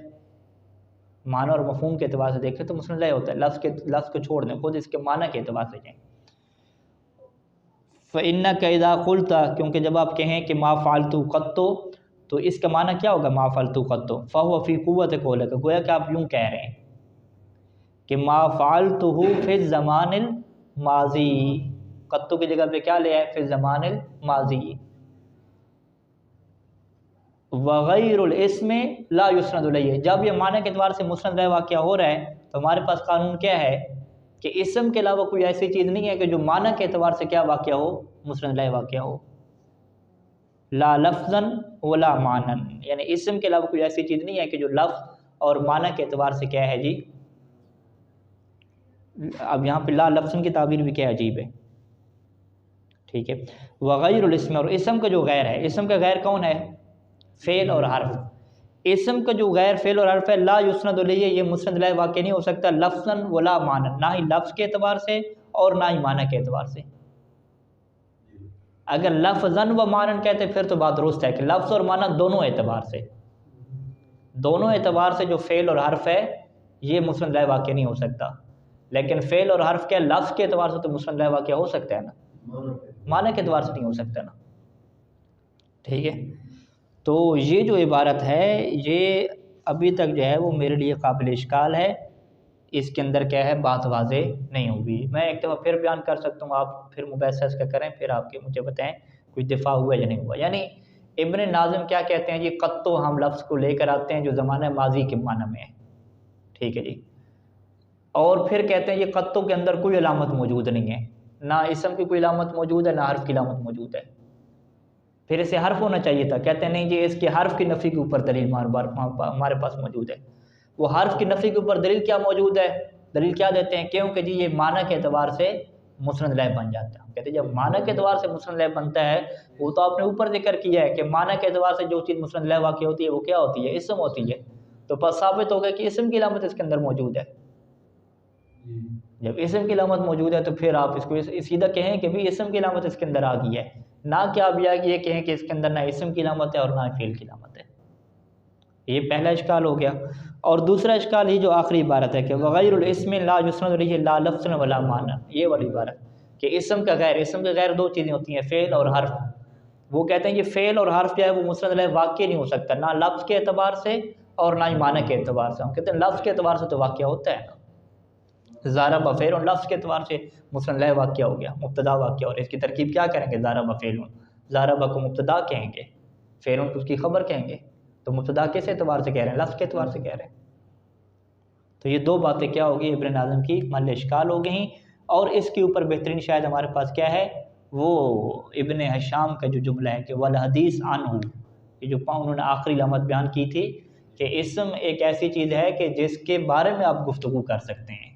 معنی اور مفہوم کے اعتبار سے دیکھیں تو مسند الیہ ہوتا ہے. لفظ کو چھوڑ دیں، خود اس کے معنی کے اعتبار سے جائیں. فَإِنَّكَ إِذَا قُلْتَ، کیونکہ جب آپ کہیں کہ ما فعلت قطو، تو اس کا معنی کیا ہوگا؟ ما فعلت قطو فَهُوَ فِي قُوَّةِ قَوْلِكَ، گویا کہ آپ یوں کہہ رہے ہیں کہ ما فعلتہ فی الزمان الماضی. قطو کی جگہ پہ کیا لے آئے؟ فی الزمان الماضی. وغیر الاسم لا یسند الیہ، جب یہ معنی کے اعتبار سے مسند الیہ واقعہ ہو رہا ہے تو ہمارے پاس قانون کیا ہے کہ اسم کے علاوہ کوئی ایسی چیز نہیں ہے کہ جو معنی کے اعتبار سے کیا واقعہ ہو؟ مسند الیہ واقعہ ہو. لا لفظا ولا معنی، یعنی اسم کے علاوہ کوئی ایسی چیز نہیں ہے کہ جو لفظ اور معنی کے اعتبار سے کیا ہے جی. اب یہاں پہ لا لفظ کی تعبیر بھی کیا عجیب ہے. ٹھیک ہے، وغیر الاسم، اور اسم کا جو غیر ہے، اسم کا غیر کون ہے؟ فعل اور حرف. اسم کا جو غیر فعل اور حرف ہے لا یسند الیہ، یہ مسند الیہ واقع نہیں ہو سکتا لفظا ولا معنی، نہ ہی لفظ کے اعتبار سے اور نہ ہی معنی کے اعتبار سے. اگر لفظا و معنی کہتے پھر تو بات درست ہے کہ لفظ اور معنی دونوں اعتبار سے جو فعل اور حرف ہے یہ مسند الیہ واقع نہیں ہو سکتا. لیکن فعل اور حرف کیا لفظ کے اعتبار سے تو مسند الیہ واقع ہو سکتا ہے نا، معنی کے اعتبار سے نہیں ہو سکتا نا. ٹھیک ہے، تو یہ جو عبارت ہے یہ ابھی تک جو ہے وہ میرے لیے قابل اشکال ہے. اس کے اندر کیا ہے؟ بات واضح نہیں ہوگی. میں ایک دفعہ پھر بیان کر سکتا ہوں، آپ پھر مباحثہ اس کا کریں، پھر آپ کے مجھے بتائیں کوئی دفاع ہوا یا نہیں ہوا. یعنی ابن ناظم کیا کہتے ہیں جی؟ قطو ہم لفظ کو لے کر آتے ہیں جو زمانہ ماضی کے معنی میں ہے. ٹھیک ہے جی، اور پھر کہتے ہیں یہ قطو کے اندر کوئی علامت موجود نہیں ہے، نہ اسم کی کوئی علامت موجود ہے نہ حرف کی علامت موجود ہے. پھر اسے حرف ہونا چاہیے تھا، کہتے ہیں نہیں جی اس کے حرف کی نفی کے اوپر دلیل ہمارے پاس موجود ہے. وہ حرف کی نفی کے اوپر دلیل کیا موجود ہے؟ دلیل کیا دیتے ہیں؟ کیونکہ جی یہ معنی کے اعتبار سے مسند لہ بن جاتا ہے. ہم کہتے ہیں جب معنی کے اعتبار سے مسند لہ بنتا ہے وہ تو آپ نے اوپر ذکر کیا ہے کہ معنی کے اعتبار سے جو چیز مسند لہ واقع ہوتی ہے وہ کیا ہوتی ہے؟ اسم ہوتی ہے. تو پس ثابت ہو گیا کہ اسم کی علامت اس کے اندر موجود ہے. جب اسم کی علامت موجود ہے تو پھر آپ اس کو سیدھا کہیں کہ بھی اسم کی علامت اس کے اندر آ گئی ہے، نہ کہ آپ یہ کہیں کہ اس کے اندر نہ اسم کی علامت ہے اور نہ فعل کی علامت ہے. یہ پہلا اشکال ہو گیا. اور دوسرا اشکال ہی جو آخری عبارت ہے کہ وغیر الاسم لا یسند الیہ لا لفظ ولا معنی، یہ والی عبارت کہ اسم کا غیر دو چیزیں ہوتی ہیں، فعل اور حرف. وہ کہتے ہیں یہ فعل اور حرف جو ہے وہ مسند لہ واقع نہیں ہو سکتا، نہ لفظ کے اعتبار سے اور نہ ہی معنی کے اعتبار سے. ہم کہتے ہیں لفظ کے اعتبار سے تو واقعہ ہوتا ہے نا، ضارب فعل لفظ کے اعتبار سے مسند لہ واقعہ ہو گیا، مبتدا واقعہ. اور اس کی ترکیب کیا کریں گے؟ ضارب فعل، ضارب کو مبتدا کہیں گے، فعل کو اس کی خبر کہیں گے. تو مبتدا کس اعتبار سے کہہ رہے ہیں؟ لفظ کے اعتبار سے کہہ رہے ہیں. تو یہ دو باتیں کیا ہوگی؟ ابن ناظم کی محل اشکال ہو گئیں. اور اس کے اوپر بہترین شاید ہمارے پاس کیا ہے؟ وہ ابن حشام کا جو جملہ ہے کہ والحدیث عنہ، یہ جو انہوں نے آخری علامت بیان کی تھی کہ اسم ایک ایسی چیز ہے کہ جس کے بارے میں آپ گفتگو کر سکتے ہیں،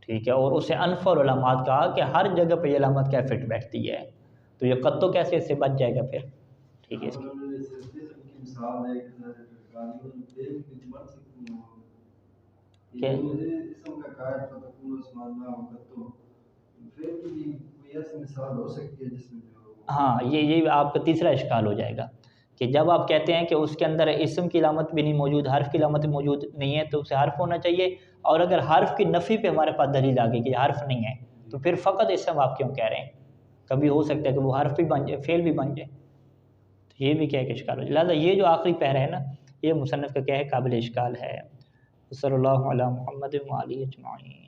ٹھیک ہے. اور اسے انفع علامات کہا کہ ہر جگہ پہ یہ علامت کیا فٹ بیٹھتی ہے. تو یہ قطو کیسے اس سے بچ جائے گا پھر؟ ٹھیک ہے. اس کی ہاں یہ آپ کا تیسرا اشکال ہو جائے گا کہ جب آپ کہتے ہیں کہ اس کے اندر اسم کی علامت بھی نہیں موجود، حرف کی علامت موجود نہیں ہے، تو اسے حرف ہونا چاہیے. اور اگر حرف کی نفی پہ ہمارے پاس دلیل آ گئی کہ حرف نہیں ہے تو پھر فقط اسم آپ کیوں کہہ رہے ہیں؟ کبھی ہو سکتا ہے کہ وہ حرف بھی بن جائے، فعل بھی بن جائے. تو یہ بھی کیا ہے کہ اشکال ہو جائے. لہٰذا یہ جو آخری پیرا ہے نا، یہ مصنف کا کیا ہے؟ قابل اشکال ہے. صلی اللہ علی محمد و آلہ اجمعین.